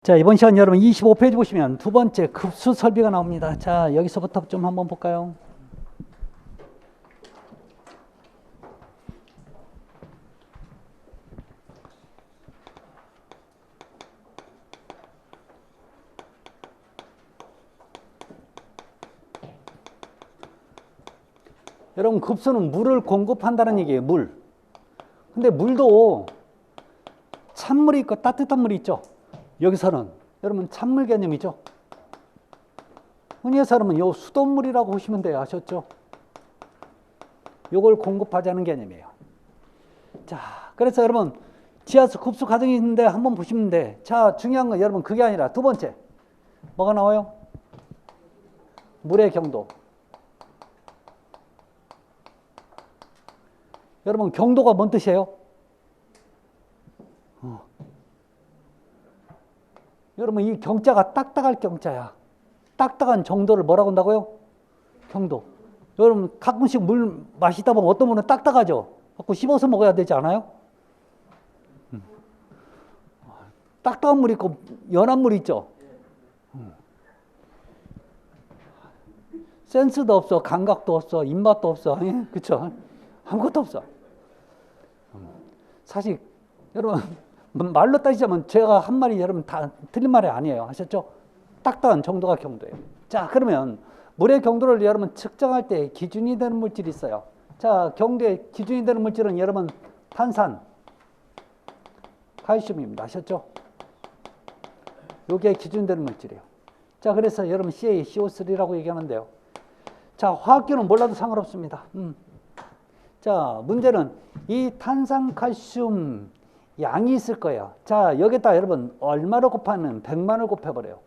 자, 이번 시간 여러분 25페이지 보시면 두 번째 급수 설비가 나옵니다. 자, 여기서부터 좀 한번 볼까요? 여러분, 급수는 물을 공급한다는 얘기예요. 물. 근데 물도 찬물이 있고 따뜻한 물이 있죠. 여기서는 여러분 찬물 개념이죠. 흔히 해서는 요 수돗물이라고 보시면 돼요. 아셨죠? 요걸 공급하자는 개념이에요. 자, 그래서 여러분 지하수 급수 과정이 있는데 한번 보시면 돼. 자, 중요한 건 여러분 그게 아니라 두 번째 뭐가 나와요? 물의 경도. 여러분 경도가 뭔 뜻이에요? 여러분 이 경자가 딱딱할 경자야. 딱딱한 정도를 뭐라고 한다고요? 경도. 여러분 가끔씩 물 마시다 보면 어떤 물은 딱딱하죠? 자꾸 씹어서 먹어야 되지 않아요? 딱딱한 물 있고 연한 물 있죠? 센스도 없어, 감각도 없어, 입맛도 없어, 그렇죠? 아무것도 없어. 사실 여러분 말로 따지자면 제가 한 말이 여러분 다 틀린 말이 아니에요. 아셨죠? 딱딱한 정도가 경도예요. 자, 그러면 물의 경도를 여러분 측정할 때 기준이 되는 물질이 있어요. 자, 경도의 기준이 되는 물질은 여러분 탄산, 칼슘입니다. 아셨죠? 요게 기준 되는 물질이에요. 자, 그래서 여러분 CA, CO3라고 얘기하는데요. 자, 화학기는 몰라도 상관없습니다. 자, 문제는 이 탄산, 칼슘 양이 있을 거예요. 자, 여기다 여러분 얼마를 곱하면 100만을 곱해버려요.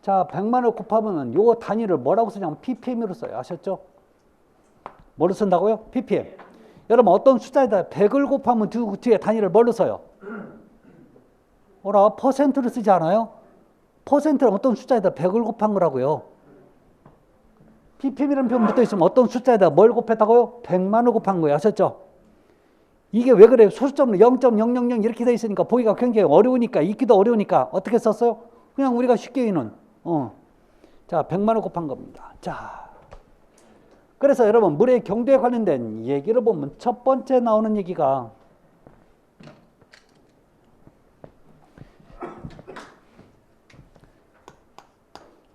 자, 100만을 곱하면 요 단위를 뭐라고 쓰냐면 ppm으로 써요. 아셨죠? 뭐로 쓴다고요? ppm. 여러분 어떤 숫자에다 100을 곱하면 뒤에 단위를 뭘로 써요? 뭐라? 퍼센트를 쓰지 않아요? 퍼센트는 어떤 숫자에다 100을 곱한 거라고요. ppm이라는 표현 붙어 있으면 어떤 숫자에다 뭘 곱했다고요? 100만을 곱한 거예요. 아셨죠? 이게 왜 그래요? 소수점은 0.000 이렇게 돼 있으니까 보기가 굉장히 어려우니까, 읽기도 어려우니까 어떻게 썼어요? 그냥 우리가 쉽게 읽는 자, 100만을 곱한 겁니다. 자, 그래서 여러분 물의 경도에 관련된 얘기를 보면 첫 번째 나오는 얘기가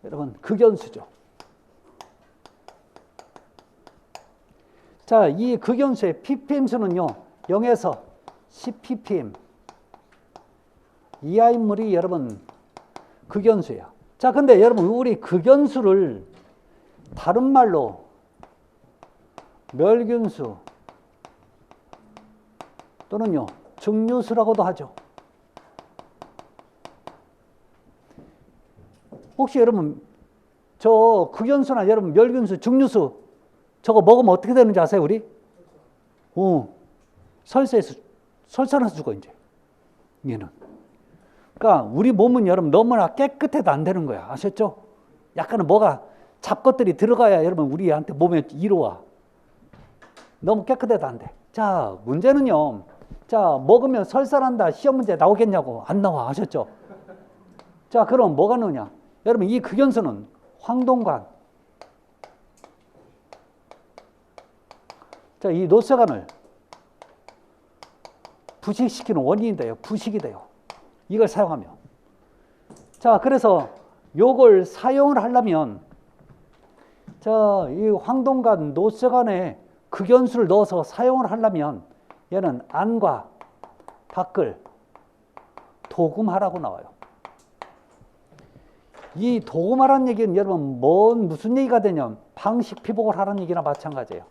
여러분 극연수죠. 자, 이 극연수의 ppm 수는요 0에서 10ppm 이하인 물이 여러분 극연수예요. 자, 근데 여러분 우리 극연수를 다른 말로 멸균수 또는요 증류수라고도 하죠. 혹시 여러분 저 극연수나 여러분 멸균수, 증류수 저거 먹으면 어떻게 되는지 아세요, 우리? 설사해서 죽어, 이제. 얘는. 그러니까 우리 몸은 여러분 너무나 깨끗해도 안 되는 거야. 아셨죠? 약간은 뭐가 잡것들이 들어가야 여러분 우리한테 몸에 이로와. 너무 깨끗해도 안 돼. 자, 문제는요. 자, 먹으면 설사한다. 시험 문제 나오겠냐고. 안 나와. 아셨죠? 자, 그럼 뭐가 나오냐? 여러분 이 극연수는 황동관. 자, 이 노쇠관을 부식시키는 원인이 돼요. 부식이 돼요. 이걸 사용하면. 자, 그래서 요걸 사용을 하려면 자, 이 황동관 노쇠관에 극연수를 넣어서 사용을 하려면 얘는 안과 밖을 도금하라고 나와요. 이 도금하라는 얘기는 여러분 무슨 얘기가 되냐면 방식 피복을 하라는 얘기나 마찬가지예요.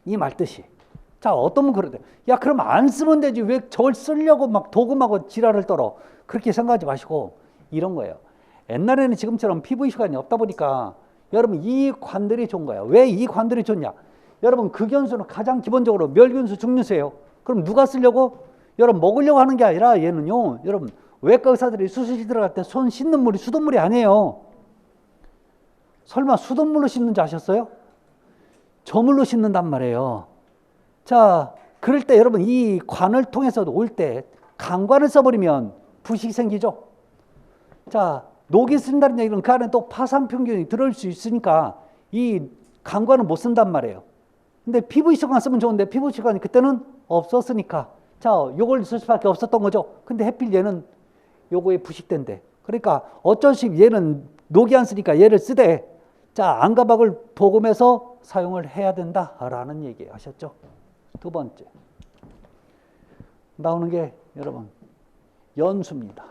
이 말뜻이. 자, 어떤 분 그러대. 야, 그럼 안 쓰면 되지. 왜 저걸 쓰려고 막 도금하고 지랄을 떨어. 그렇게 생각하지 마시고 이런 거예요. 옛날에는 지금처럼 PV 시간이 없다 보니까 여러분 이 관들이 좋은 거예요. 왜 이 관들이 좋냐? 여러분 극연수는 가장 기본적으로 멸균수, 증류수예요. 그럼 누가 쓰려고? 여러분 먹으려고 하는 게 아니라 얘는요. 여러분 외과 의사들이 수술실 들어갈 때 손 씻는 물이 수돗물이 아니에요. 설마 수돗물로 씻는 줄 아셨어요? 저물로 씻는단 말이에요. 자, 그럴 때 여러분 이 관을 통해서 올 때 강관을 써버리면 부식이 생기죠. 자, 녹이 쓴다는 얘기는 그 안에 또 파상평균이 들어올 수 있으니까 이 강관은 못 쓴단 말이에요. 근데 PVC관 쓰면 좋은데 PVC관이 그때는 없었으니까 자, 요걸 쓸 수밖에 없었던 거죠. 근데 하필 얘는 요거에 부식된대. 그러니까 어쩔 수 없이 얘는 녹이 안 쓰니까 얘를 쓰되 자, 안가박을 복음해서 사용을 해야 된다라는 얘기 하셨죠. 두 번째 나오는 게 여러분 연수입니다.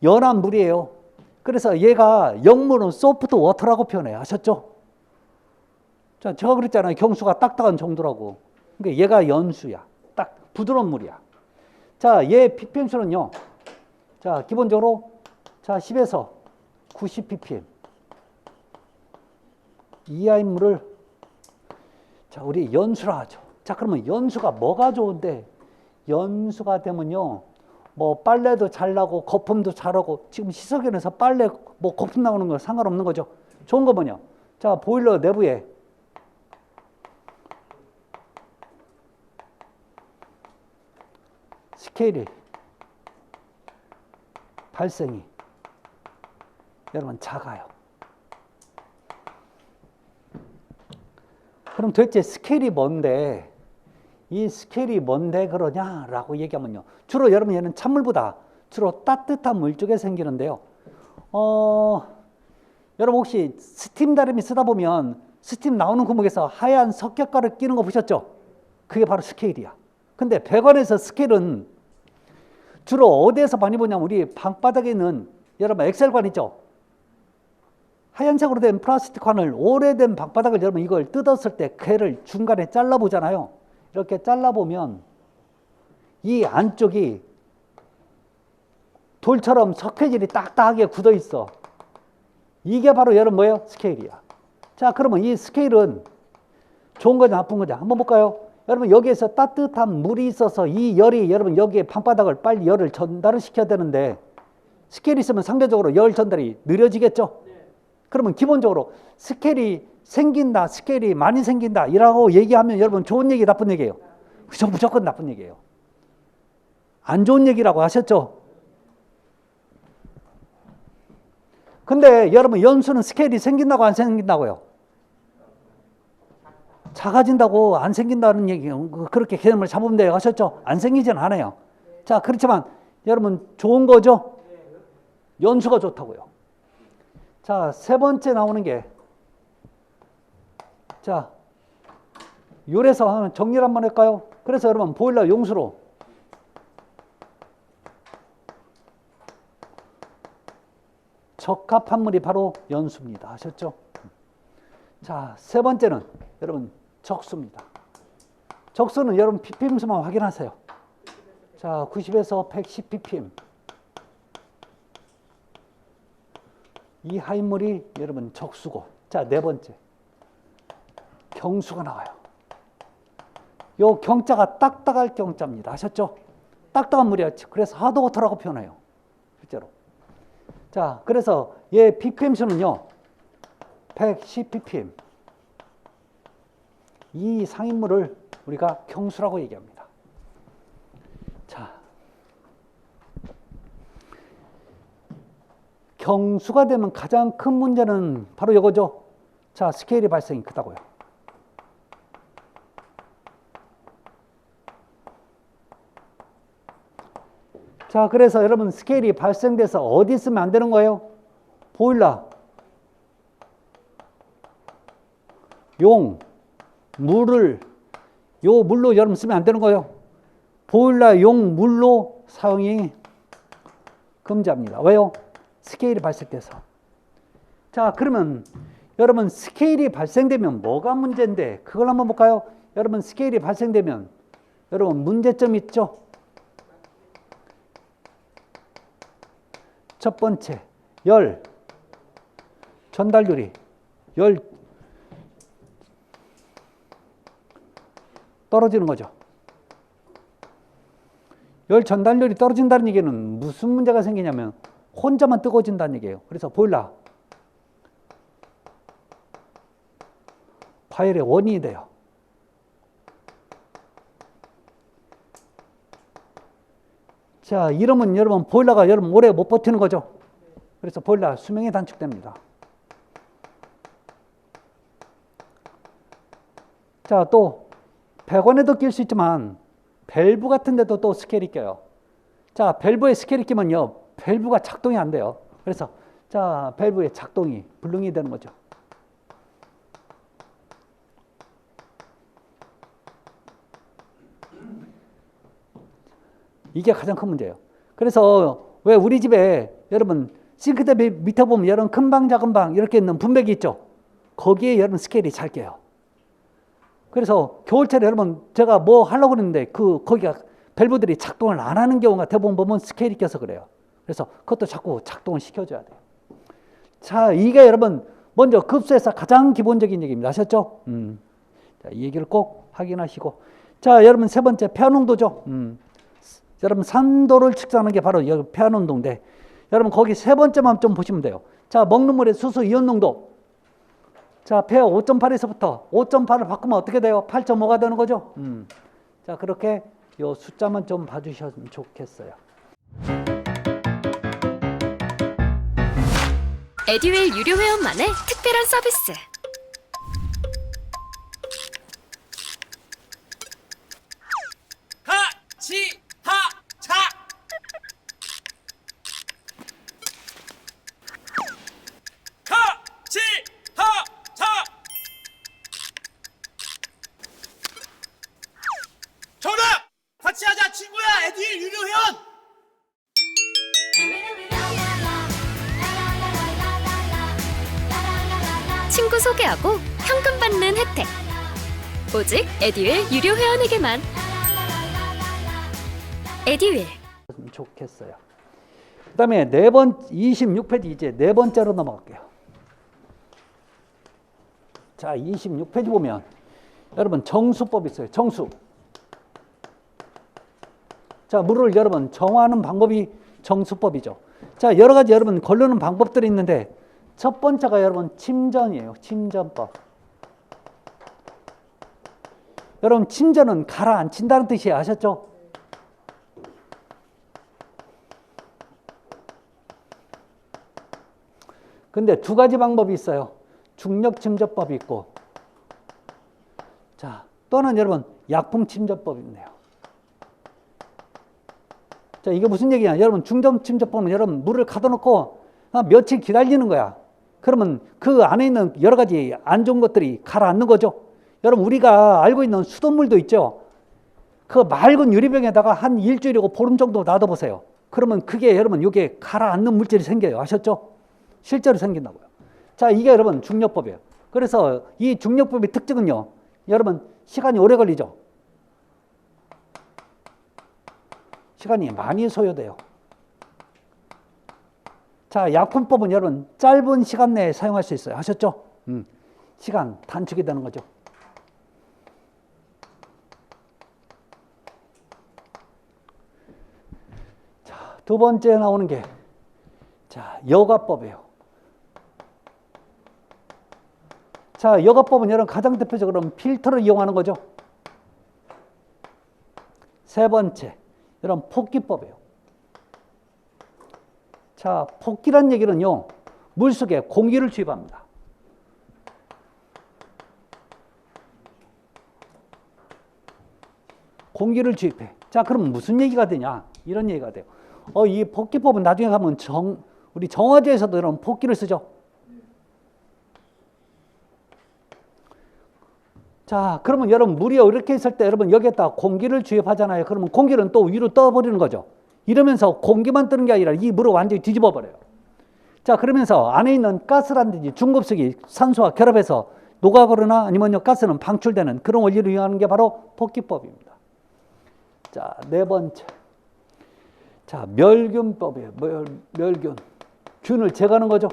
연한 물이에요. 그래서 얘가 영문은 소프트 워터라고 표현해요. 아셨죠? 자, 제가 그랬잖아요. 경수가 딱딱한 정도라고. 그러니까 얘가 연수야. 딱 부드러운 물이야. 자, 얘 ppm수는요. 자, 기본적으로 자 10에서 90 ppm 이하의 물을 자, 우리 연수라 하죠. 자, 그러면 연수가 뭐가 좋은데? 연수가 되면요, 뭐 빨래도 잘 나고 거품도 잘 오고, 지금 시설견에서 빨래 뭐 거품 나오는 거 상관없는 거죠. 좋은 거 뭐냐? 자, 보일러 내부에 스케일이 발생이 여러분 작아요. 그럼 도대체 스케일이 뭔데? 이 스케일이 뭔데 그러냐라고 얘기하면요. 주로 여러분 얘는 찬물보다 주로 따뜻한 물 쪽에 생기는데요. 여러분 혹시 스팀 다리미 쓰다 보면 스팀 나오는 구멍에서 하얀 석격가루 끼는 거 보셨죠? 그게 바로 스케일이야. 근데 배관에서 스케일은 주로 어디에서 많이 보냐면 우리 방바닥에 있는 여러분 엑셀관 있죠? 하얀색으로 된 플라스틱 관을 오래된 방바닥을 여러분 이걸 뜯었을 때 걔를 중간에 잘라보잖아요. 이렇게 잘라보면 이 안쪽이 돌처럼 석회질이 딱딱하게 굳어 있어. 이게 바로 여러분 뭐예요? 스케일이야. 자, 그러면 이 스케일은 좋은 거냐 나쁜 거냐 한번 볼까요? 여러분 여기에서 따뜻한 물이 있어서 이 열이 여러분 여기에 방바닥을 빨리 열을 전달을 시켜야 되는데 스케일이 있으면 상대적으로 열 전달이 느려지겠죠? 그러면 기본적으로 스케일이 생긴다, 스케일이 많이 생긴다 이라고 얘기하면 여러분 좋은 얘기 나쁜 얘기예요? 무조건 나쁜 얘기예요. 안 좋은 얘기라고 하셨죠? 근데 여러분 연수는 스케일이 생긴다고 안 생긴다고요? 작아진다고 안 생긴다는 얘기예요. 그렇게 개념을 잡으면 돼요. 하셨죠? 안 생기진 않아요. 자, 그렇지만 여러분 좋은 거죠? 연수가 좋다고요. 자, 세 번째 나오는 게 자, 요래서 한번 정리를 한번 할까요? 그래서 여러분 보일러 용수로 적합한 물이 바로 연수입니다. 아셨죠? 자, 세 번째는 여러분 적수입니다. 적수는 여러분 ppm수만 확인하세요. 자, 90에서 110 ppm 이 하인물이 여러분 적수고, 자, 네 번째 경수가 나와요. 요 경자가 딱딱할 경자입니다. 아셨죠? 딱딱한 물이야. 그래서 하드워터라고 표현해요. 실제로. 자, 그래서 얘 ppm수는요 110 ppm 이 상인물을 우리가 경수라고 얘기합니다. 자, 경수가 되면 가장 큰 문제는 바로 이거죠. 자, 스케일이 발생이 크다고요. 자, 그래서 여러분 스케일이 발생돼서 어디 쓰면 안 되는 거예요? 보일러 용 물을 요 물로 여러분 쓰면 안 되는 거예요. 보일러 용 물로 사용이 금지합니다. 왜요? 스케일이 발생돼서. 자, 그러면 여러분 스케일이 발생되면 뭐가 문제인데 그걸 한번 볼까요? 여러분 스케일이 발생되면 여러분 문제점이 있죠. 첫 번째 열 전달률이 열 떨어지는 거죠. 열 전달률이 떨어진다는 얘기는 무슨 문제가 생기냐면 혼자만 뜨거워진다는 얘기예요. 그래서 보일러 파열의 원인이 돼요. 자, 이러면 여러분 보일러가 여러분 오래 못 버티는 거죠. 그래서 보일러 수명이 단축됩니다. 자, 또 배관에도 낄 수 있지만 밸브 같은 데도 또 스케일이 껴요. 자, 밸브에 스케일이 끼면요, 밸브가 작동이 안 돼요. 그래서 자, 밸브의 작동이 불능이 되는 거죠. 이게 가장 큰 문제예요. 그래서 왜 우리 집에 여러분 싱크대 밑에 보면 여러분 큰 방 작은 방 이렇게 있는 분배기 있죠. 거기에 여러분 스케일이 잘 껴요. 그래서 겨울철에 여러분 제가 뭐 하려고 그랬는데 거기가 밸브들이 작동을 안 하는 경우가 대부분 보면 스케일이 껴서 그래요. 그래서 그것도 자꾸 작동을 시켜줘야 돼요. 자, 이게 여러분 먼저 급수에서 가장 기본적인 얘기입니다. 아셨죠? 자, 이 얘기를 꼭 확인하시고, 자, 여러분 세 번째 폐활농도죠. 여러분 산도를 측정하는 게 바로 여기 폐활농도인데, 여러분 거기 세 번째만 좀 보시면 돼요. 자, 먹는 물의 수소 이온 농도. 자, pH 5.8에서부터 5.8을 바꾸면 어떻게 돼요? 8.5가 되는 거죠. 자, 그렇게 요 숫자만 좀 봐주셨으면 좋겠어요. 에듀윌 유료 회원만의 특별한 서비스. 하치하차 하치하차 정답! 같이 하자 친구야 에듀윌 유료 회원! 친구 소개하고 현금 받는 혜택. 오직 에듀윌 유료 회원에게만. 에듀윌. 좋겠어요. 그 다음에 26페이지 이제 네 번째로 넘어갈게요. 자, 26페이지 보면 여러분 정수법이 있어요. 정수. 자, 물을 여러분 정화하는 방법이 정수법이죠. 자, 여러 가지 여러분 걸르는 방법들이 있는데 첫 번째가 여러분 침전이에요. 침전법. 여러분 침전은 가라앉힌다는 뜻이에요. 아셨죠? 근데 두 가지 방법이 있어요. 중력 침전법이 있고, 자, 또는 여러분 약품 침전법이 있네요. 자, 이게 무슨 얘기냐? 여러분 중력 침전법은 여러분 물을 가둬놓고 며칠 기다리는 거야. 그러면 그 안에 있는 여러 가지 안 좋은 것들이 가라앉는 거죠. 여러분 우리가 알고 있는 수돗물도 있죠. 그 맑은 유리병에다가 한 일주일이고 보름 정도 놔둬보세요. 그러면 그게 여러분 이게 가라앉는 물질이 생겨요. 아셨죠? 실제로 생긴다고요. 자, 이게 여러분 중력법이에요. 그래서 이 중력법의 특징은요, 여러분 시간이 오래 걸리죠. 시간이 많이 소요돼요. 자, 약품법은 여러분 짧은 시간 내에 사용할 수 있어요. 아셨죠? 시간 단축이 되는 거죠. 자, 두 번째 나오는 게 자, 여과법이에요. 자, 여과법은 여러분 가장 대표적으로 필터를 이용하는 거죠. 세 번째, 여러분 폭기법이에요. 자, 폭기란 얘기는요, 물속에 공기를 주입합니다. 공기를 주입해. 자, 그럼 무슨 얘기가 되냐? 이런 얘기가 돼요. 이 폭기법은 나중에 가면 우리 정화제에서도 이런 폭기를 쓰죠. 자, 그러면 여러분 물이 이렇게 있을 때 여러분 여기에다 공기를 주입하잖아요. 그러면 공기는 또 위로 떠버리는 거죠. 이러면서 공기만 뜨는 게 아니라 이 물을 완전히 뒤집어 버려요. 자, 그러면서 안에 있는 가스라든지 중급속이 산소와 결합해서 녹아버리나 아니면 가스는 방출되는 그런 원리를 이용하는 게 바로 폭기법입니다. 자, 네 번째. 자, 멸균법이에요. 멸균. 균을 제거하는 거죠.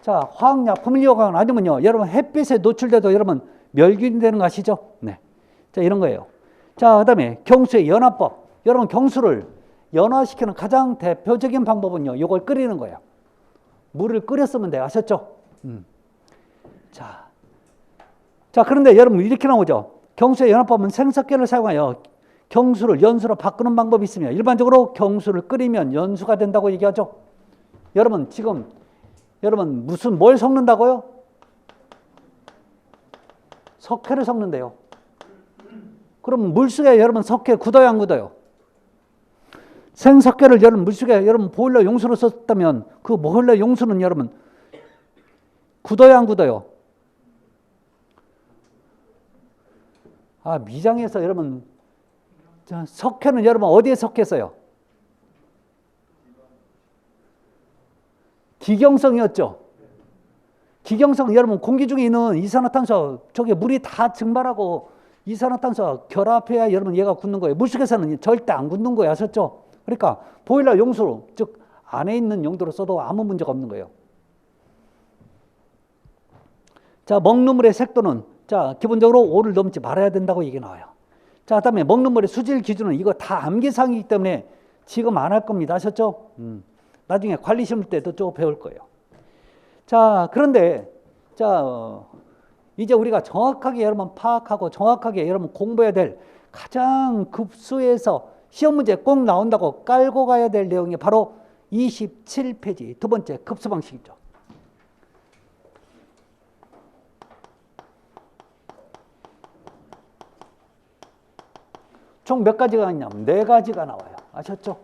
자, 화학약품을 이용하거나 아니면요, 여러분 햇빛에 노출돼도 여러분 멸균이 되는 거 아시죠? 네. 자, 이런 거예요. 자, 그 다음에 경수의 연화법. 여러분 경수를 연화시키는 가장 대표적인 방법은요, 이걸 끓이는 거예요. 물을 끓여 쓰면 돼요. 아셨죠? 자, 그런데 여러분 이렇게 나오죠. 경수의 연화법은 생석계를 사용하여 경수를 연수로 바꾸는 방법이 있으며 일반적으로 경수를 끓이면 연수가 된다고 얘기하죠. 여러분 지금 여러분 뭘 섞는다고요? 석회를 섞는데요. 그럼 물속에 여러분 석회 굳어요 안 굳어요? 생석회를 여러분 물속에 여러분 보일러 용수로 썼다면 그 보일러 용수는 여러분 굳어요 안 굳어요? 미장에서 여러분 석회는 여러분 어디에 석회써요? 기경성이었죠. 기경성 여러분 공기 중에 있는 이산화탄소 저게 물이 다 증발하고 이산화탄소와 결합해야 여러분 얘가 굳는 거예요. 물속에서는 절대 안 굳는 거예요. 아셨죠? 그러니까 보일러 용수로 즉 안에 있는 용도로 써도 아무 문제가 없는 거예요. 자, 먹는 물의 색도는 자 기본적으로 5를 넘지 말아야 된다고 얘기 나와요. 자, 그다음에 먹는 물의 수질 기준은 이거 다 암기사항이기 때문에 지금 안 할 겁니다. 아셨죠? 나중에 관리 심을 때도 좀 배울 거예요. 자, 그런데 자 이제 우리가 정확하게 여러분 파악하고 정확하게 여러분 공부해야 될 가장 급수에서 시험 문제 꼭 나온다고 깔고 가야 될 내용이 바로 27페이지 두 번째 급수 방식이죠. 총 몇 가지가 있냐면 4가지가 나와요. 아셨죠?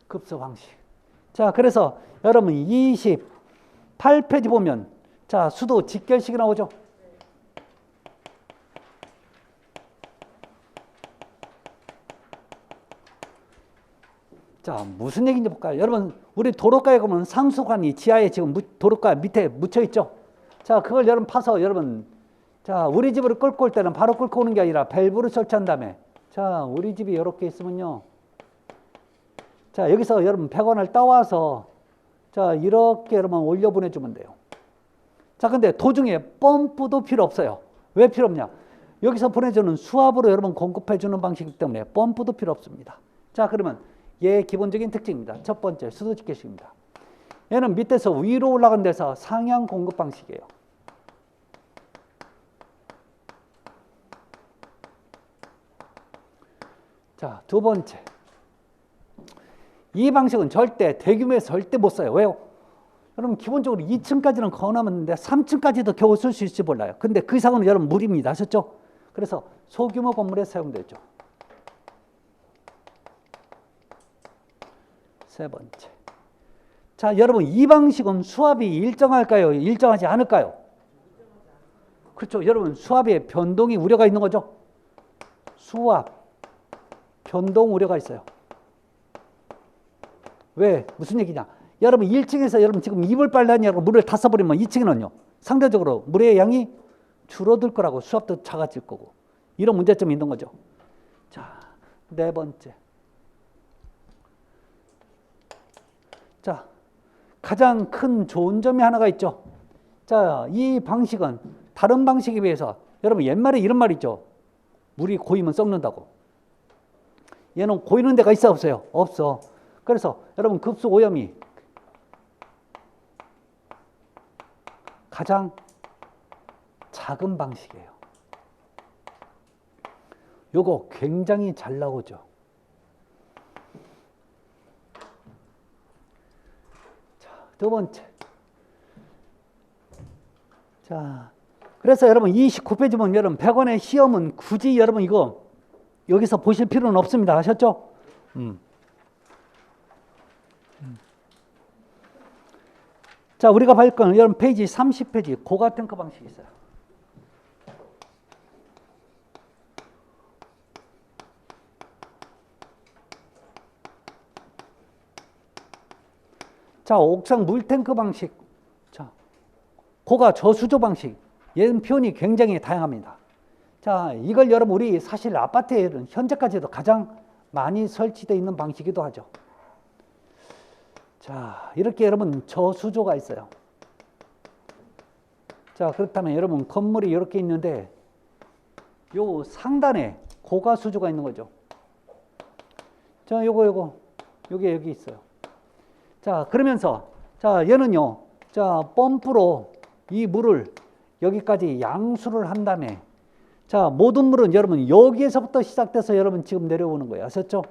급수 방식. 자, 그래서 여러분 28페이지 보면 자, 수도 직결식이 나오죠. 자, 무슨 얘기인지 볼까요? 여러분, 우리 도로가에 가면 상수관이 지하에 지금 도로가 밑에 묻혀 있죠. 자, 그걸 여러분 파서 여러분 자, 우리 집으로 끌고 올 때는 바로 끌고 오는 게 아니라 밸브를 설치한 다음에 자, 우리 집이 이렇게 있으면요. 자, 여기서 여러분 100원을 따와서 자, 이렇게 여러분 올려 보내주면 돼요. 자, 근데 도중에 펌프도 필요 없어요. 왜 필요 없냐? 여기서 보내주는 수압으로 여러분 공급해주는 방식이기 때문에 펌프도 필요 없습니다. 자, 그러면 얘의 기본적인 특징입니다. 첫 번째, 수도 직결식입니다. 얘는 밑에서 위로 올라간 데서 상향 공급 방식이에요. 자, 두 번째. 이 방식은 절대 대규모에서 절대 못 써요. 왜요? 여러분 기본적으로 2층까지는 거남았는데 3층까지도 겨우 쓸 수 있을지 몰라요. 근데 그 이상은 여러분 무리입니다. 아셨죠? 그래서 소규모 건물에 사용되죠. 세 번째. 자, 여러분 이 방식은 수압이 일정할까요? 일정하지 않을까요? 그렇죠. 여러분 수압에 변동이 우려가 있는 거죠. 수압 변동 우려가 있어요. 왜? 무슨 얘기냐? 여러분 1층에서 여러분 지금 이불 빨라냐고 물을 다 써버리면 2층에는요. 상대적으로 물의 양이 줄어들 거라고 수압도 작아질 거고 이런 문제점이 있는 거죠. 자, 네 번째. 자, 가장 큰 좋은 점이 하나가 있죠. 자, 이 방식은 다른 방식에 비해서 여러분 옛말에 이런 말 있죠. 물이 고이면 썩는다고. 얘는 고이는 데가 있어 없어요? 없어. 그래서 여러분 급수 오염이 가장 작은 방식이에요. 요거 굉장히 잘 나오죠. 자, 두 번째. 자, 그래서 여러분 29페이지 보면 여러분 100원의 시험은 굳이 여러분 이거 여기서 보실 필요는 없습니다. 아셨죠? 자, 우리가 볼 건 여러분 페이지 30페이지 고가 탱크 방식이 있어요. 자, 옥상 물탱크 방식. 자, 고가 저수조 방식. 얘는 표현이 굉장히 다양합니다. 자, 이걸 여러분 우리 사실 아파트에는 현재까지도 가장 많이 설치되어 있는 방식이기도 하죠. 자, 이렇게 여러분 저수조가 있어요. 자, 그렇다면 여러분 건물이 이렇게 있는데 요 상단에 고가 수조가 있는 거죠. 자, 요게 여기 있어요. 자, 그러면서 자, 얘는요. 자, 펌프로 이 물을 여기까지 양수를 한 다음에 자, 모든 물은 여러분 여기에서부터 시작돼서 여러분 지금 내려오는 거예요. 아셨죠?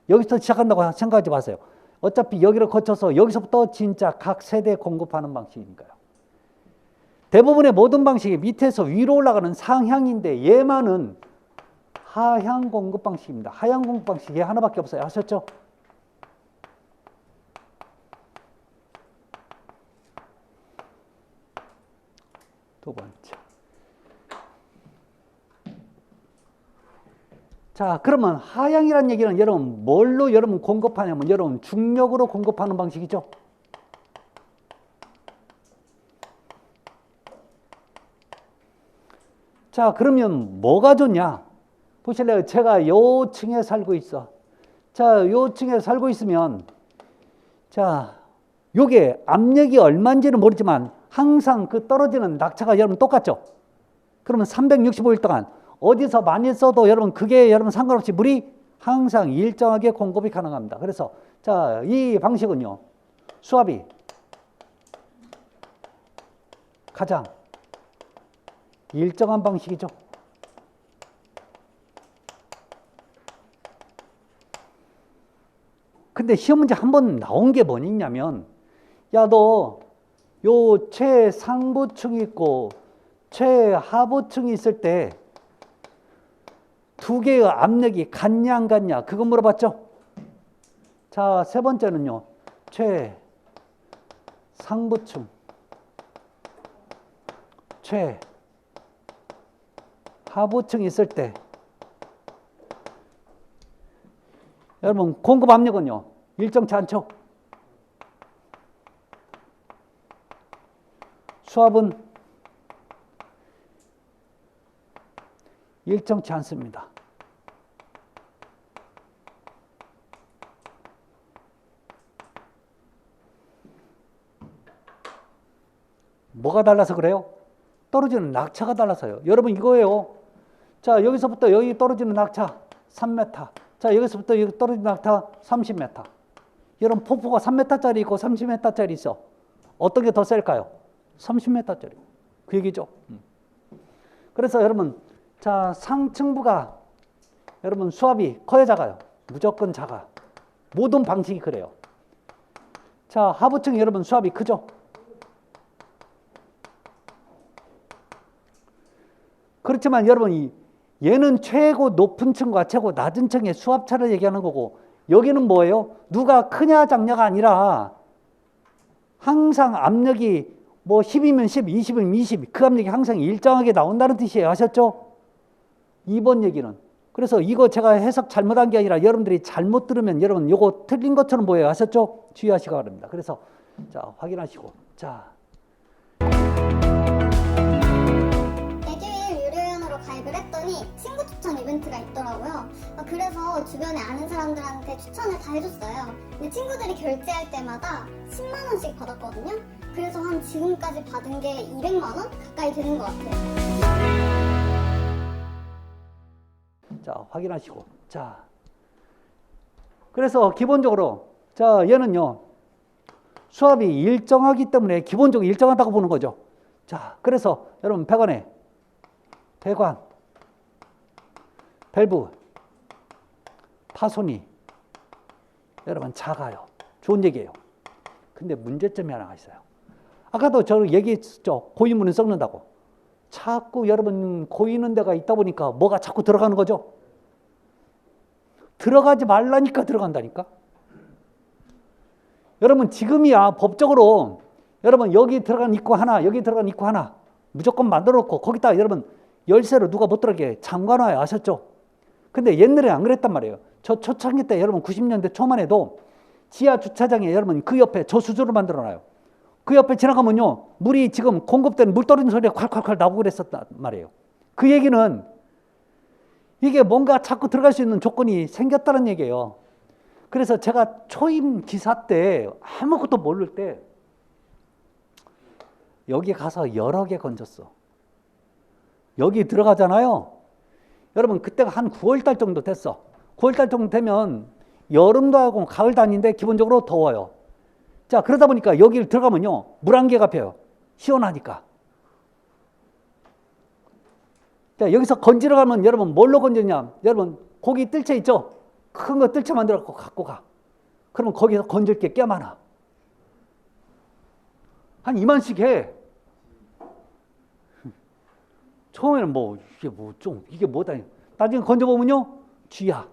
여기서 시작한다고 생각하지 마세요. 어차피 여기를 거쳐서 여기서부터 진짜 각 세대에 공급하는 방식이니까요. 대부분의 모든 방식이 밑에서 위로 올라가는 상향인데 얘만은 하향 공급 방식입니다. 하향 공급 방식이 하나밖에 없어요. 아셨죠? 두 번째. 자, 그러면 하향이라는 얘기는 여러분 뭘로 여러분 공급하냐면 여러분 중력으로 공급하는 방식이죠. 자, 그러면 뭐가 좋냐? 보실래요? 제가 요 층에 살고 있어. 자, 요 층에 살고 있으면 자, 요게 압력이 얼마인지는 모르지만 항상 그 떨어지는 낙차가 여러분 똑같죠? 그러면 365일 동안 어디서 많이 써도 여러분 그게 여러분 상관없이 물이 항상 일정하게 공급이 가능합니다. 그래서 자, 이 방식은요. 수압이 가장 일정한 방식이죠. 근데 시험 문제 한 번 나온 게 뭐냐면 야, 너 요 최상부층이 있고 최하부층이 있을 때 두 개의 압력이 같냐 안 같냐 그거 물어봤죠? 자, 세 번째는요. 최상부층 최하부층이 있을 때 여러분 공급 압력은요 일정치 않죠? 수압은 일정치 않습니다. 뭐가 달라서 그래요? 떨어지는 낙차가 달라서요. 여러분 이거예요. 자, 여기서부터 여기 떨어지는 낙차 3m. 자, 여기서부터 여기 떨어지는 낙차 30m. 여러분 폭포가 3m짜리 있고 30m짜리 있어. 어떤 게 더 셀까요? 30m짜리. 그 얘기죠. 그래서 여러분 자, 상층부가 여러분 수압이 커야 작아요? 무조건 작아. 모든 방식이 그래요. 자, 하부층 여러분 수압이 크죠? 그렇지만 여러분 얘는 최고 높은 층과 최고 낮은 층의 수압차를 얘기하는 거고 여기는 뭐예요? 누가 크냐 작냐가 아니라 항상 압력이 뭐 10이면 10, 20이면 20, 그 압력이 항상 일정하게 나온다는 뜻이에요. 아셨죠? 2번 얘기는. 그래서 이거 제가 해석 잘못한 게 아니라 여러분들이 잘못 들으면 여러분 이거 틀린 것처럼 보여요. 아셨죠? 주의하시기 바랍니다. 그래서 자, 확인하시고. 자. 에듀윌 유료회원으로 가입을 했더니 친구 추천 이벤트가 있더라고요. 그래서 주변에 아는 사람들한테 추천을 다 해줬어요. 근데 친구들이 결제할 때마다 10만 원씩 받았거든요. 그래서 한 지금까지 받은 게 200만 원 가까이 되는 것 같아요. 자, 확인하시고. 자. 그래서 기본적으로 자, 얘는요. 수압이 일정하기 때문에 기본적으로 일정하다고 보는 거죠. 자, 그래서 여러분 배관에 배관, 밸브, 파손이 여러분 작아요. 좋은 얘기예요. 근데 문제점이 하나가 있어요. 아까도 저 얘기했죠. 고이물은 썩는다고. 자꾸 여러분 고이는 데가 있다 보니까 뭐가 자꾸 들어가는 거죠. 들어가지 말라니까 들어간다니까. 여러분 지금이야 법적으로 여러분 여기 들어간 입구 하나, 여기 들어간 입구 하나 무조건 만들어 놓고 거기다 여러분 열쇠로 누가 못 들어가게 잠가놔요. 아셨죠? 근데 옛날에 안 그랬단 말이에요. 저 초창기 때 여러분 90년대 초만 해도 지하 주차장에 여러분 그 옆에 저수조를 만들어 놔요. 그 옆에 지나가면요 물이 지금 공급되는 물 떨어지는 소리가 콸콸콸 나오고 그랬었단 말이에요. 그 얘기는 이게 뭔가 자꾸 들어갈 수 있는 조건이 생겼다는 얘기예요. 그래서 제가 초임 기사 때 아무것도 모를 때 여기 가서 여러 개 건졌어. 여기 들어가잖아요. 여러분 그때가 한 9월달 정도 됐어. 9월달 정도 되면 여름도 하고 가을도 아닌데 기본적으로 더워요. 자, 그러다 보니까 여기를 들어가면요 물 한 개가 펴요. 시원하니까. 자, 여기서 건지러 가면 여러분 뭘로 건졌냐? 여러분 고기 뜰채 있죠? 큰 거 뜰채 만들어 갖고 가. 그러면 거기서 건질 게 꽤 많아. 한 2만씩 해. 처음에는 뭐 이게 뭐다. 나중에 건져보면요, 쥐야.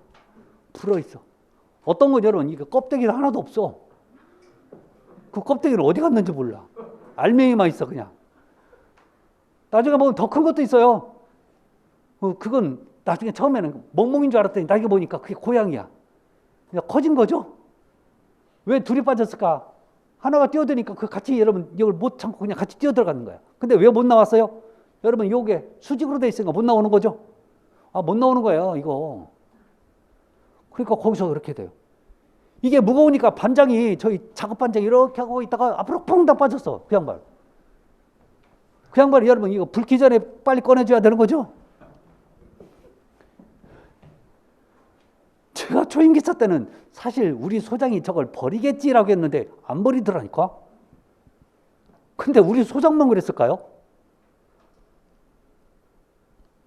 불어있어. 어떤 건 여러분 이게 껍데기가 하나도 없어. 그 껍데기를 어디 갔는지 몰라. 알맹이만 있어 그냥. 나중에 보면 더 큰 것도 있어요. 그건 나중에 처음에는 멍멍인 줄 알았더니 나중에 보니까 그게 고양이야. 그냥 커진 거죠. 왜 둘이 빠졌을까? 하나가 뛰어드니까 그 같이 여러분 이걸 못 참고 그냥 같이 뛰어들어가는 거야. 근데 왜 못 나왔어요? 여러분 요게 수직으로 돼 있으니까 못 나오는 거죠. 못 나오는 거예요 이거. 그러니까 거기서 그렇게 돼요. 이게 무거우니까 반장이 저희 작업 반장이 이렇게 하고 있다가 앞으로 퐁당 빠졌어. 그 양반. 그 양반이 여러분 이거 불기 전에 빨리 꺼내줘야 되는 거죠. 제가 초임기사 때는 사실 우리 소장이 저걸 버리겠지라고 했는데 안 버리더라니까. 근데 우리 소장만 그랬을까요?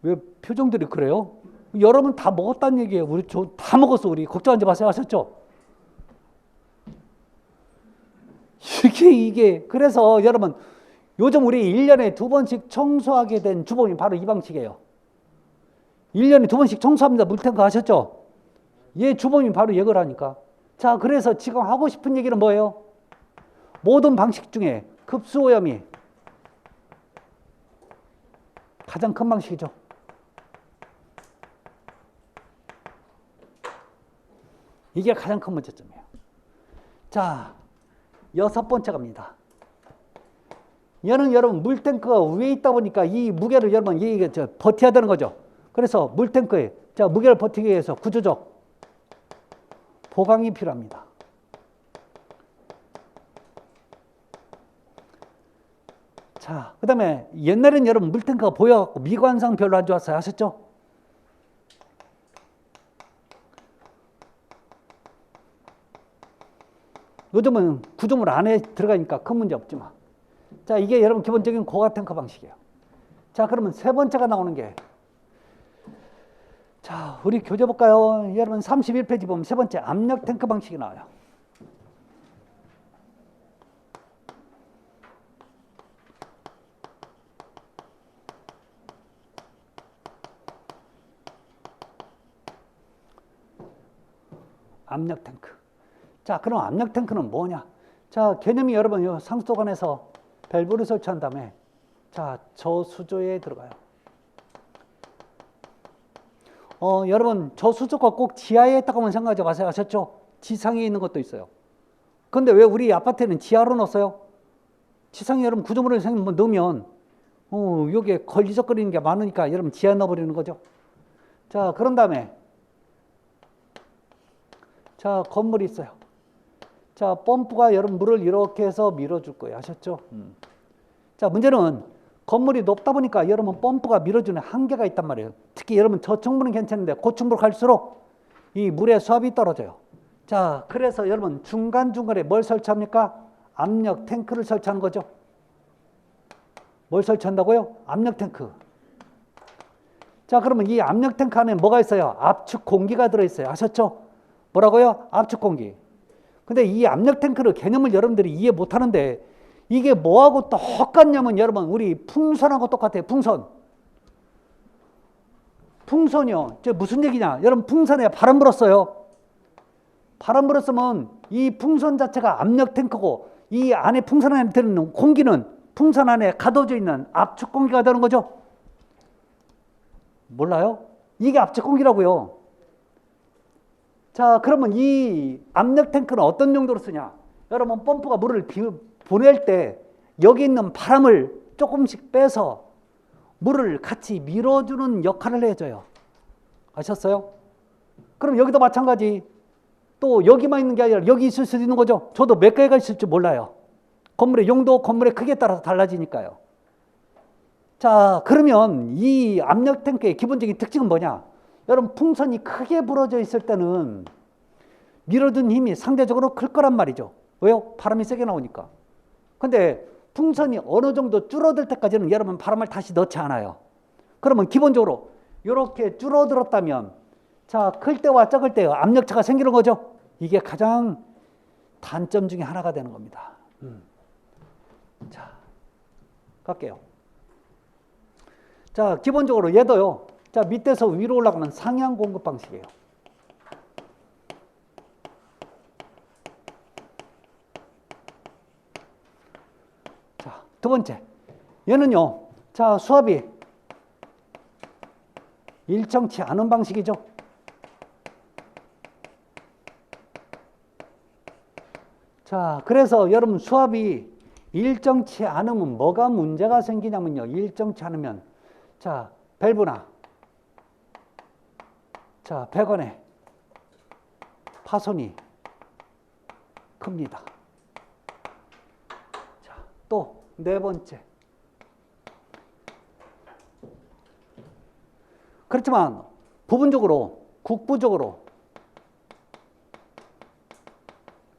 왜 표정들이 그래요? 여러분 다 먹었다는 얘기예요. 우리 다 먹었어. 우리 걱정하지 마세요 하셨죠? 이게 그래서 여러분 요즘 우리 1년에 2번씩 청소하게 된 주범이 바로 이 방식이에요. 1년에 2번씩 청소합니다. 물탱크 하셨죠? 얘 주범이 바로 얘거라니까. 자, 그래서 지금 하고 싶은 얘기는 뭐예요? 모든 방식 중에 급수오염이 가장 큰 방식이죠. 이게 가장 큰 문제점이에요. 자, 6번째 갑니다. 얘는 여러분 물탱크가 위에 있다 보니까 이 무게를 여러분 버텨야 되는 거죠. 그래서 물탱크에 무게를 버티기 위해서 구조적 보강이 필요합니다. 자, 그 다음에 옛날에는 여러분 물탱크가 보여갖고 미관상 별로 안 좋았어요. 아셨죠? 요즘은 구조물 안에 들어가니까 큰 문제 없지만. 자, 이게 여러분 기본적인 고가 탱크 방식이에요. 자, 그러면 세 번째가 나오는 게, 자, 우리 교재 볼까요? 여러분 31페이지 보면 세 번째 압력 탱크 방식이 나와요. 압력 탱크. 자, 그럼 압력 탱크는 뭐냐? 자, 개념이 여러분 상수도관에서 밸브를 설치한 다음에 자, 저수조에 들어가요. 여러분 저수조가 꼭 지하에 있다고만 생각하지 마세요. 아셨죠? 지상에 있는 것도 있어요. 근데 왜 우리 아파트에는 지하로 넣었어요? 지상에 여러분 구조물을 넣으면 여기에 걸리적거리는 게 많으니까 여러분 지하에 넣어버리는 거죠. 자, 그런 다음에 자, 건물이 있어요. 자, 펌프가 여러분 물을 이렇게 해서 밀어줄 거예요. 아셨죠? 자, 문제는 건물이 높다 보니까 여러분 펌프가 밀어주는 한계가 있단 말이에요. 특히 여러분 저층부는 괜찮은데 고층부로 갈수록 이 물의 수압이 떨어져요. 자, 그래서 여러분 중간중간에 뭘 설치합니까? 압력 탱크를 설치하는 거죠. 뭘 설치한다고요? 압력 탱크. 자, 그러면 이 압력 탱크 안에 뭐가 있어요? 압축 공기가 들어있어요. 아셨죠? 뭐라고요? 압축 공기. 근데 이 압력 탱크를 개념을 여러분들이 이해 못 하는데 이게 뭐하고 똑같냐면 여러분 우리 풍선하고 똑같아요. 풍선. 풍선이요. 저 무슨 얘기냐? 여러분 풍선에 바람 불었어요. 바람 불었으면 이 풍선 자체가 압력 탱크고 이 안에 풍선 안에 들어있는 공기는 풍선 안에 가둬져 있는 압축 공기가 되는 거죠. 몰라요? 이게 압축 공기라고요. 자, 그러면 이 압력 탱크는 어떤 용도로 쓰냐? 여러분 펌프가 물을 보낼 때 여기 있는 바람을 조금씩 빼서 물을 같이 밀어주는 역할을 해줘요. 아셨어요? 그럼 여기도 마찬가지. 또 여기만 있는 게 아니라 여기 있을 수도 있는 거죠. 저도 몇 개가 있을지 몰라요. 건물의 용도, 건물의 크기에 따라서 달라지니까요. 자, 그러면 이 압력 탱크의 기본적인 특징은 뭐냐? 여러분 풍선이 크게 불어져 있을 때는 밀어준 힘이 상대적으로 클 거란 말이죠. 왜요? 바람이 세게 나오니까. 근데 풍선이 어느 정도 줄어들 때까지는 여러분 바람을 다시 넣지 않아요. 그러면 기본적으로 이렇게 줄어들었다면 자, 클 때와 적을 때 압력차가 생기는 거죠. 이게 가장 단점 중에 하나가 되는 겁니다. 자, 갈게요. 자, 기본적으로 얘도요. 자, 밑에서 위로 올라가는 상향 공급 방식이에요. 자, 두 번째. 얘는요. 자, 수압이 일정치 않은 방식이죠. 자, 그래서 여러분 수압이 일정치 않으면 뭐가 문제가 생기냐면요. 일정치 않으면 자, 밸브나 자, 배관에 파손이 큽니다. 자, 또 네 번째. 그렇지만 부분적으로 국부적으로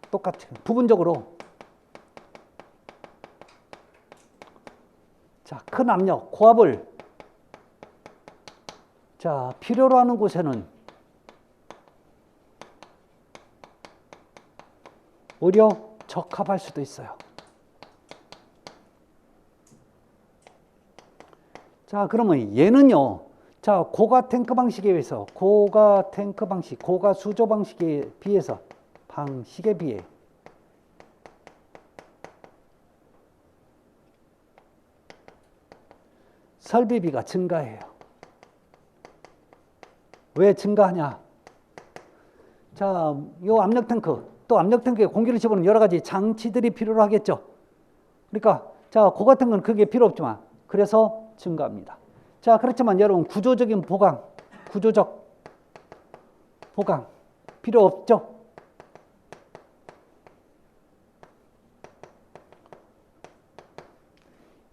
똑같이 부분적으로 자, 큰 압력, 고압을 자, 필요로 하는 곳에는 오히려 적합할 수도 있어요. 자, 그러면 얘는요. 자, 고가 탱크 방식에 비해서 고가 탱크 방식, 고가 수조 방식에 비해서 방식에 비해 설비비가 증가해요. 왜 증가하냐? 자, 요 압력 탱크, 또 압력 탱크에 공기를 집어넣는 여러 가지 장치들이 필요로 하겠죠. 그러니까 자, 고가 탱크는 그게 필요 없지만 그래서 증가합니다. 자, 그렇지만 여러분 구조적인 보강, 구조적 보강 필요 없죠.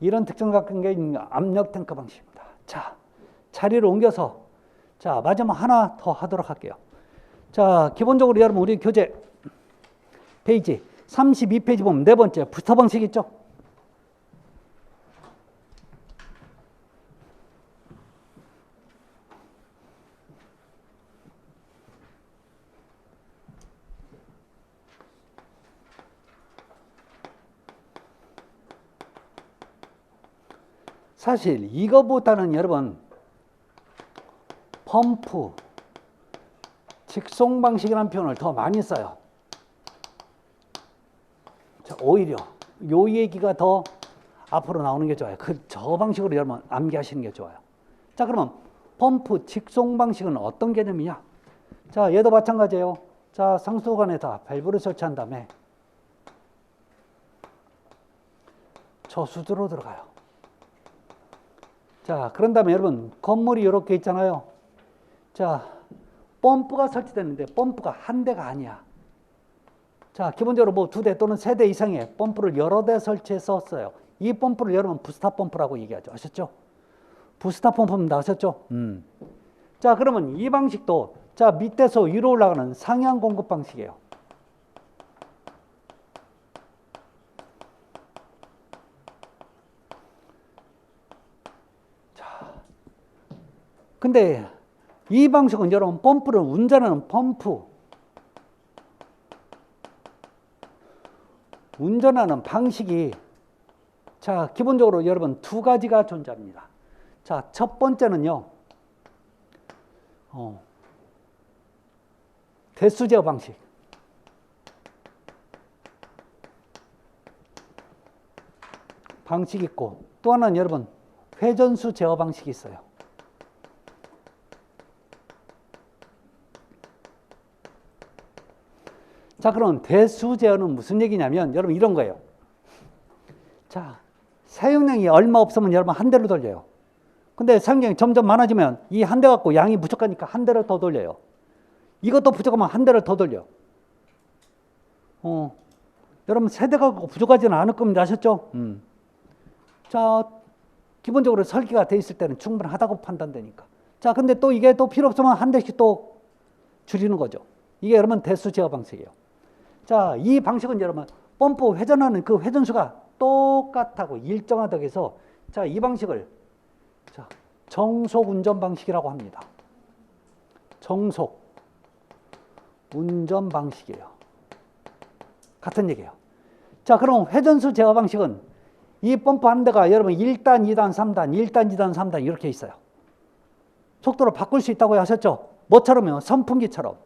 이런 특징을 갖고 있는 게 압력 탱크 방식입니다. 자, 자리를 옮겨서 자, 마지막 하나 더 하도록 할게요. 자, 기본적으로 여러분 우리 교재 페이지 32페이지 보면 네 번째 부스터 방식 있죠. 사실 이거보다는 여러분 펌프, 직송 방식이라는 표현을 더 많이 써요. 자, 오히려 요 얘기가 더 앞으로 나오는 게 좋아요. 저 방식으로 여러분 암기하시는 게 좋아요. 자, 그러면 펌프, 직송 방식은 어떤 개념이냐? 자, 얘도 마찬가지예요. 자, 상수관에다 밸브를 설치한 다음에 저수조로 들어가요. 자, 그런 다음에 여러분 건물이 이렇게 있잖아요. 자, 펌프가 설치됐는데 펌프가 한 대가 아니야. 자, 기본적으로 뭐 2대 또는 3대 이상의 펌프를 여러 대 설치해서 써요. 이 펌프를 여러분 부스터 펌프라고 얘기하죠. 아셨죠? 부스터 펌프입니다. 아셨죠? 자, 그러면 이 방식도 자, 밑에서 위로 올라가는 상향 공급 방식이에요. 근데 이 방식은 여러분 펌프를 운전하는 운전하는 방식이 자, 기본적으로 여러분 2가지가 존재합니다. 자, 첫 번째는요. 대수 제어 방식. 방식이 있고 또 하나는 여러분 회전수 제어 방식이 있어요. 자, 그럼 대수 제어는 무슨 얘기냐면 여러분 이런 거예요. 자, 사용량이 얼마 없으면 여러분 한 대로 돌려요. 근데 사용량이 점점 많아지면 이 한 대 갖고 양이 부족하니까 한 대를 더 돌려요. 이것도 부족하면 한 대를 더 돌려. 여러분 세 대 갖고 부족하지는 않을 겁니다. 아셨죠? 자, 기본적으로 설계가 돼 있을 때는 충분하다고 판단되니까. 자, 근데 또 이게 또 필요 없으면 한 대씩 또 줄이는 거죠. 이게 여러분 대수 제어 방식이에요. 자, 이 방식은 여러분 펌프 회전하는 그 회전수가 똑같다고 일정하다고 해서 자, 이 방식을 자, 정속 운전 방식이라고 합니다. 정속 운전 방식이에요. 같은 얘기예요. 자, 그럼 회전수 제어 방식은 이 펌프 하는 데가 여러분 1단, 2단, 3단, 1단, 2단, 3단 이렇게 있어요. 속도를 바꿀 수 있다고 하셨죠? 뭐처럼요? 선풍기처럼.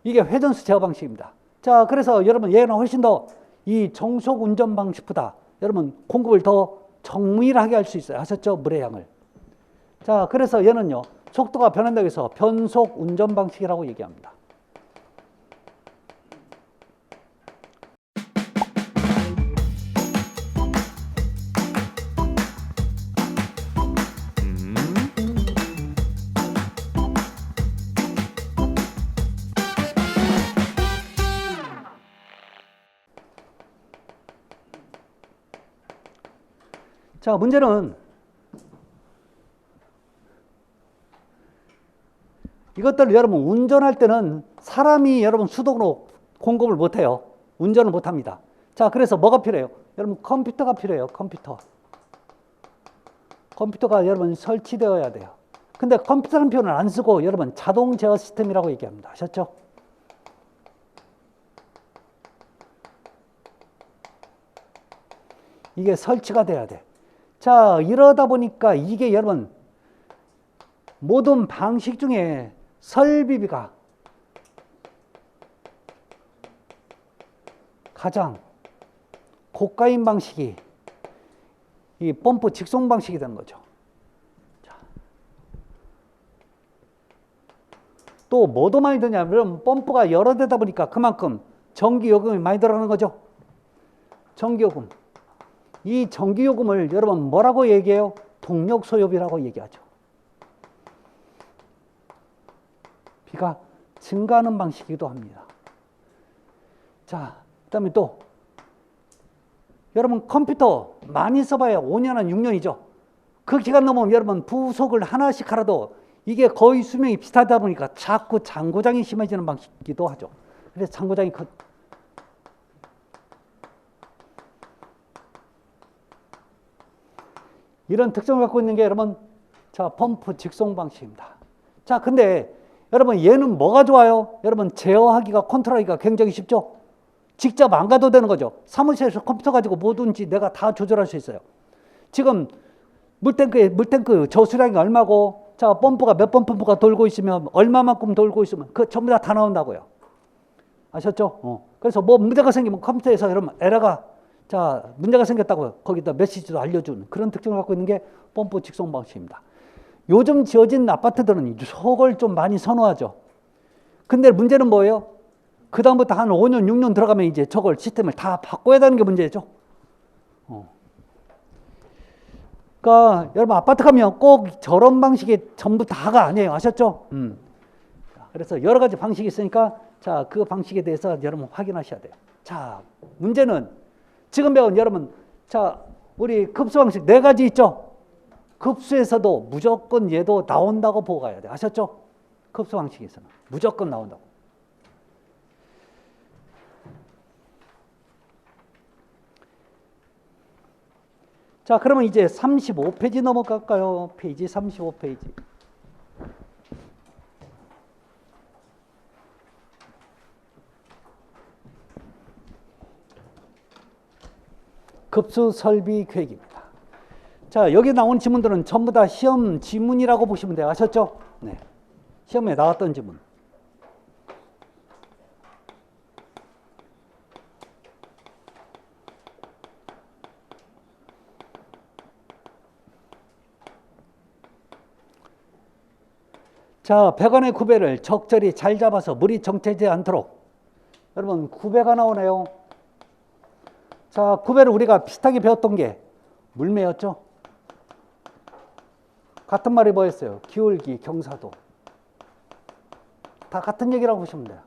이게 회전수 제어 방식입니다. 자, 그래서 여러분 얘는 훨씬 더 이 정속 운전 방식보다 여러분 공급을 더 정밀하게 할 수 있어요. 하셨죠? 물의 양을. 자, 그래서 얘는요, 속도가 변한다고 해서 변속 운전 방식이라고 얘기합니다. 자, 문제는 이것들 여러분 운전할 때는 사람이 여러분 수동으로 공급을 못해요. 운전을 못합니다. 자, 그래서 뭐가 필요해요? 여러분 컴퓨터가 필요해요. 컴퓨터가 여러분 설치되어야 돼요. 근데 컴퓨터라는 표현을 안 쓰고 여러분 자동 제어 시스템이라고 얘기합니다. 아셨죠? 이게 설치가 돼야 돼. 자, 이러다 보니까 이게 여러분 모든 방식 중에 설비비가 가장 고가인 방식이 이 펌프 직송 방식이 되는 거죠. 자. 또 뭐도 많이 드냐면 펌프가 여러 대다 보니까 그만큼 전기요금이 많이 들어가는 거죠. 전기요금. 이 전기요금을 여러분 뭐라고 얘기해요? 동력소요비라고 얘기하죠. 비가 증가하는 방식이기도 합니다. 자, 그 다음에 또 여러분 컴퓨터 많이 써봐야 5년은 6년이죠. 그 기간 넘으면 여러분 부속을 하나씩 하라도 이게 거의 수명이 비슷하다 보니까 자꾸 장고장이 심해지는 방식이기도 하죠. 그래서 장고장이 이런 특성을 갖고 있는 게 여러분, 자, 펌프 직송 방식입니다. 자, 근데 여러분 얘는 뭐가 좋아요? 여러분 제어하기가 컨트롤하기가 굉장히 쉽죠? 직접 안 가도 되는 거죠. 사무실에서 컴퓨터 가지고 뭐든지 내가 다 조절할 수 있어요. 지금 물탱크 저수량이 얼마고, 자, 펌프가 몇 번 펌프가 돌고 있으면 얼마만큼 돌고 있으면 그 전부 다 나온다고요. 아셨죠? 그래서 뭐 문제가 생기면 컴퓨터에서 여러분 에러가, 자, 문제가 생겼다고 거기다 메시지도 알려주는 그런 특징을 갖고 있는 게 펌프 직송 방식입니다. 요즘 지어진 아파트들은 저걸 좀 많이 선호하죠. 근데 문제는 뭐예요? 그 다음부터 한 5년, 6년 들어가면 이제 저걸 시스템을 다 바꿔야 되는 게 문제죠. 그러니까 여러분 아파트 가면 꼭 저런 방식이 전부 다가 아니에요. 아셨죠? 그래서 여러 가지 방식이 있으니까 자, 그 방식에 대해서 여러분 확인하셔야 돼요. 자, 문제는 지금 배운 여러분, 자, 우리 급수 방식 4가지 있죠? 급수에서도 무조건 얘도 나온다고 보고 가야 돼. 아셨죠? 급수 방식에서는 무조건 나온다고. 자, 그러면 이제 35페이지 넘어갈까요? 페이지 35페이지. 급수 설비 계획입니다. 자, 여기 나온 지문들은 전부 다 시험 지문이라고 보시면 돼요. 아셨죠? 네. 시험에 나왔던 지문. 자, 배관의 구배를 적절히 잘 잡아서 물이 정체되지 않도록. 여러분, 구배가 나오네요. 자, 구배를 우리가 비슷하게 배웠던 게 물매였죠. 같은 말이 뭐였어요? 기울기, 경사도. 다 같은 얘기라고 보시면 돼요.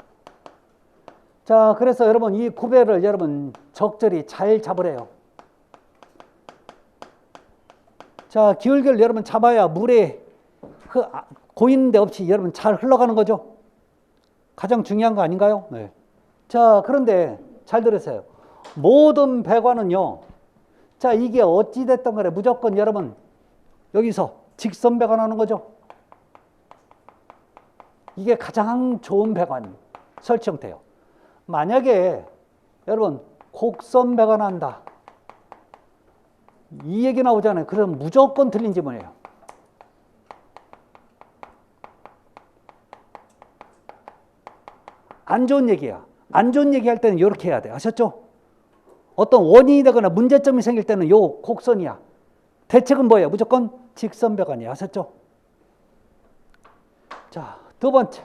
자, 그래서 여러분 이 구배를 여러분 적절히 잘 잡으래요. 자, 기울기를 여러분 잡아야 물에 고이는 데 없이 여러분 잘 흘러가는 거죠. 가장 중요한 거 아닌가요? 네. 자, 그런데 잘 들으세요. 모든 배관은요, 자, 이게 어찌됐든 간에 무조건 여러분 여기서 직선 배관하는 거죠. 이게 가장 좋은 배관 설치 형태예요. 만약에 여러분 곡선 배관한다 이 얘기 나오잖아요. 그럼 무조건 틀린 지문이에요. 안 좋은 얘기야. 안 좋은 얘기 할 때는 이렇게 해야 돼. 아셨죠? 어떤 원인이 되거나 문제점이 생길 때는 요 곡선이야. 대책은 뭐예요? 무조건 직선 배관이야. 아셨죠? 자, 두 번째.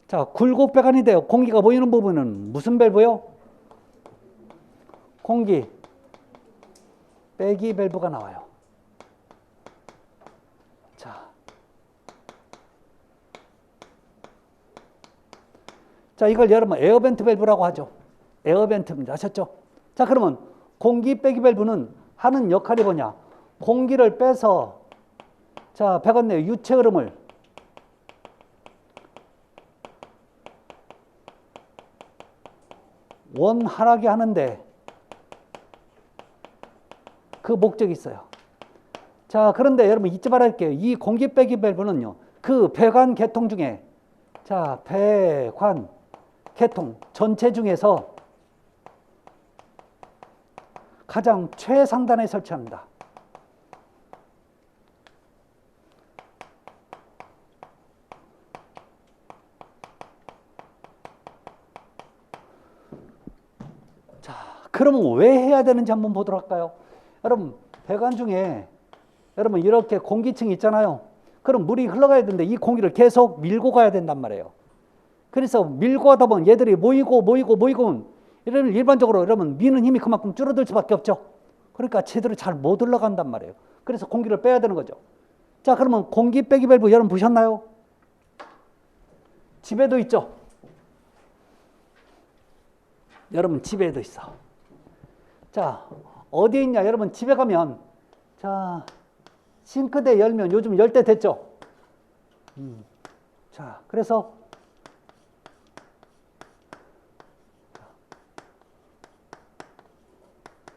자, 굴곡 배관이 돼요. 공기가 모이는 부분은 무슨 밸브요? 공기 빼기 밸브가 나와요. 자, 이걸 여러분 에어벤트 밸브라고 하죠. 에어벤트입니다. 아셨죠? 자, 그러면 공기 빼기 밸브는 하는 역할이 뭐냐? 공기를 빼서 자, 배관 내 유체 흐름을 원활하게 하는데 그 목적이 있어요. 자, 그런데 여러분 잊지 말아야 할게요. 이 공기 빼기 밸브는요. 그 배관 계통 중에 자, 배관 계통 전체 중에서 가장 최상단에 설치합니다. 자, 그러면 왜 해야 되는지 한번 보도록 할까요? 여러분, 배관 중에 여러분 이렇게 공기층이 있잖아요. 그럼 물이 흘러가야 되는데 이 공기를 계속 밀고 가야 된단 말이에요. 그래서 밀고 하다 보면 얘들이 모이고 이러면 일반적으로 여러분 미는 힘이 그만큼 줄어들 수밖에 없죠. 그러니까 제대로 잘 못 흘러간단 말이에요. 그래서 공기를 빼야 되는 거죠. 자, 그러면 공기 빼기 밸브 여러분 보셨나요? 집에도 있죠. 여러분 집에도 있어. 자, 어디에 있냐? 여러분 집에 가면 자, 싱크대 열면 요즘 열 대 됐죠. 자, 그래서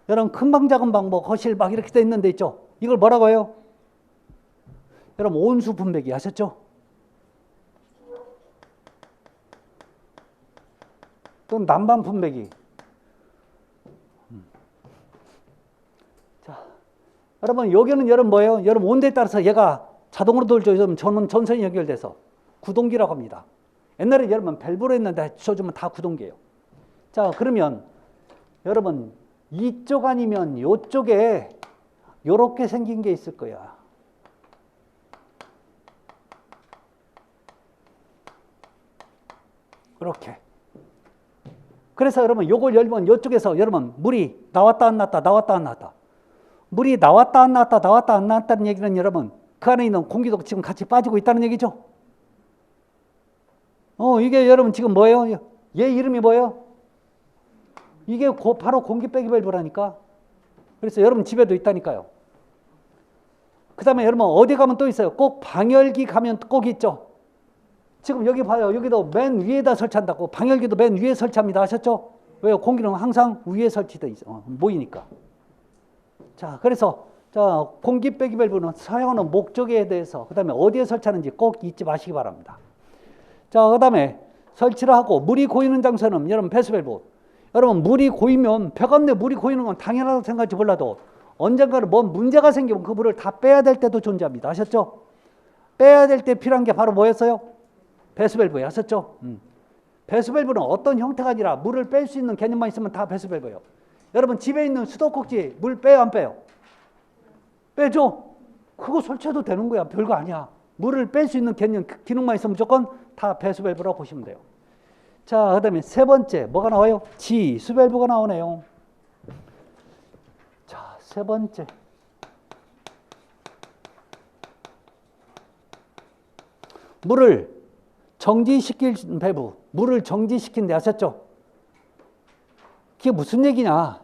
여러분 큰 방 작은 방 뭐 거실 막 이렇게 돼 있는 데 있죠. 이걸 뭐라고 해요? 여러분 온수 분배기 아셨죠? 또 난방 분배기. 자, 여러분 여기는 여러분 뭐예요? 여러분 온도에 따라서 얘가 자동으로 돌죠. 요즘 전선이 연결돼서 구동기라고 합니다. 옛날에 여러분 밸브로 했는데 요즘은 다 구동기예요. 자, 그러면 여러분 이쪽 아니면 이쪽에 이렇게 생긴 게 있을 거야. 이렇게. 그래서 여러분 요걸 열면 이쪽에서 여러분 물이 나왔다 안 나왔다 나왔다 안 나왔다. 물이 나왔다 안 나왔다 나왔다 안 나왔다는 얘기는 여러분 그 안에 있는 공기도 지금 같이 빠지고 있다는 얘기죠. 이게 여러분 지금 뭐예요? 얘 이름이 뭐예요? 이게 바로 공기 빼기 밸브라니까. 그래서 여러분 집에도 있다니까요. 그 다음에 여러분 어디 가면 또 있어요. 꼭 방열기 가면 꼭 있죠. 지금 여기 봐요. 여기도 맨 위에다 설치한다고. 방열기도 맨 위에 설치합니다. 아셨죠? 왜요? 공기는 항상 위에 설치되어 있어. 모이니까. 자, 그래서 자, 공기 빼기 밸브는 사용하는 목적에 대해서 그 다음에 어디에 설치하는지 꼭 잊지 마시기 바랍니다. 자, 그 다음에 설치를 하고 물이 고이는 장소는 여러분 배수 밸브. 여러분 물이 고이면 배관 내 물이 고이는 건 당연하다고 생각할지 몰라도 언젠가는 뭔 문제가 생기면 그 물을 다 빼야 될 때도 존재합니다. 아셨죠? 빼야 될 때 필요한 게 바로 뭐였어요? 배수 밸브예요. 아셨죠? 배수 밸브는 어떤 형태가 아니라 물을 뺄 수 있는 개념만 있으면 다 배수 밸브예요. 여러분 집에 있는 수도꼭지 물 빼요 안 빼요? 빼죠? 그거 설치해도 되는 거야. 별거 아니야. 물을 뺄 수 있는 개념, 기능만 있으면 무조건 다 배수 밸브라고 보시면 돼요. 자, 그 다음에 세 번째 뭐가 나와요? 지수 밸브가 나오네요. 자, 세 번째 물을 정지시킬 밸브. 물을 정지시킨데 아셨죠? 그게 무슨 얘기냐?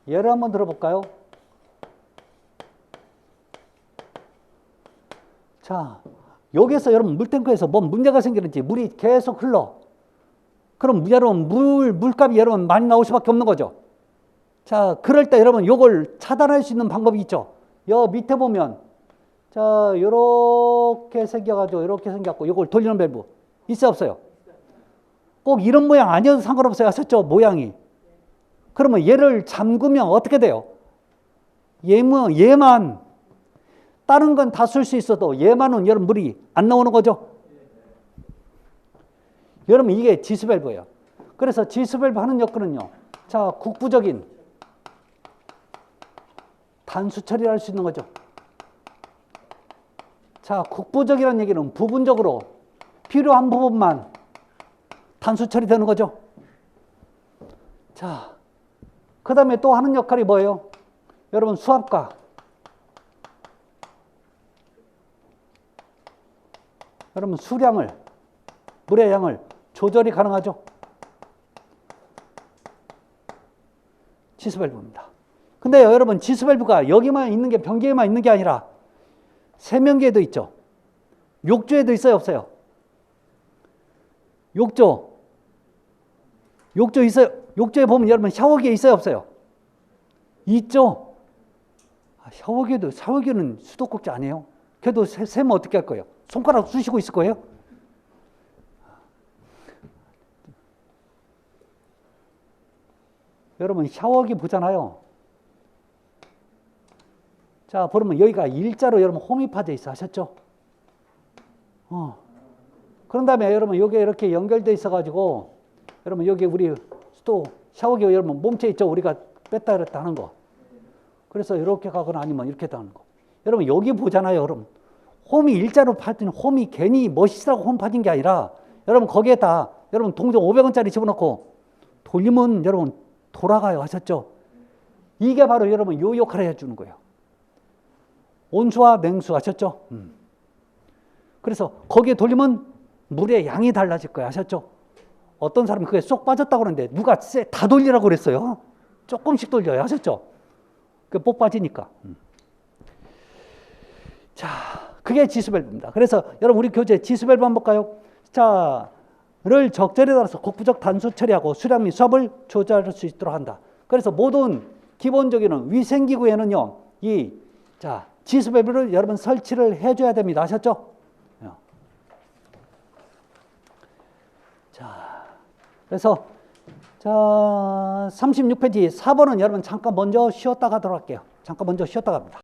예를 한번 들어볼까요? 자, 여기에서 여러분 물탱크에서 뭔 문제가 생기는지 물이 계속 흘러. 그럼 여러분 물값이 여러분 많이 나올 수밖에 없는 거죠. 자, 그럴 때 여러분 요걸 차단할 수 있는 방법이 있죠. 여 밑에 보면 자, 요렇게 생겨가지고 요렇게 생겼고 요걸 돌리는 밸브 있어요, 없어요? 꼭 이런 모양 아니어도 상관없어요. 아셨죠? 모양이. 그러면 얘를 잠그면 어떻게 돼요? 얘만 다른 건 다 쓸 수 있어도 얘만은 여러분 물이 안 나오는 거죠. 여러분 이게 지수밸브예요. 그래서 지수밸브 하는 역할은요. 자, 국부적인 단수 처리를 할 수 있는 거죠. 자, 국부적이라는 얘기는 부분적으로 필요한 부분만 단수 처리되는 거죠. 자, 그 다음에 또 하는 역할이 뭐예요? 여러분 수압과 여러분 수량을 물의 양을 조절이 가능하죠. 지수밸브입니다. 근데 여러분 지수밸브가 여기만 있는 게 변기에만 있는 게 아니라 세면기에도 있죠. 욕조에도 있어요, 없어요? 욕조 있어요. 욕조에 보면 여러분 샤워기에 있어요, 없어요? 있죠. 샤워기는 수도꼭지 아니에요. 걔도 세면 어떻게 할 거예요? 손가락 쑤시고 있을 거예요? 여러분 샤워기 보잖아요. 자, 보면 여기가 일자로 여러분 홈이 파져 있어. 아셨죠? 그런 다음에 여러분 여기 이렇게 연결돼 있어 가지고 여러분 여기 우리 또 샤워기 여러분 몸체 있죠? 우리가 뺐다 이랬다 하는 거. 그래서 이렇게 가거나 아니면 이렇게 하는 거. 여러분 여기 보잖아요. 여러분 홈이 일자로 파진 홈이 괜히 멋있으라고 홈 파진 게 아니라 여러분 거기에다 여러분 동전 500원짜리 집어넣고 돌리면 여러분 돌아가요. 하셨죠? 이게 바로 여러분 요 역할을 해주는 거예요. 온수와 냉수 아셨죠? 그래서 거기에 돌리면 물의 양이 달라질 거예요. 아셨죠? 어떤 사람은 그게 쏙 빠졌다고 그러는데 누가 다 돌리라고 그랬어요. 조금씩 돌려요. 아셨죠? 그 뻑 빠지니까. 자, 그게 지수밸브입니다. 그래서 여러분 우리 교재 지수밸브 한번 볼까요? 자, 를 적절에 따라서 국부적 단수 처리하고 수량 및 수압을 조절할 수 있도록 한다. 그래서 모든 기본적인 위생기구에는요, 자, 지수밸브를 여러분 설치를 해줘야 됩니다. 아셨죠? 자, 그래서 자 36페이지 4번은 여러분 잠깐 먼저 쉬었다 가도록 할게요. 잠깐 먼저 쉬었다 갑니다.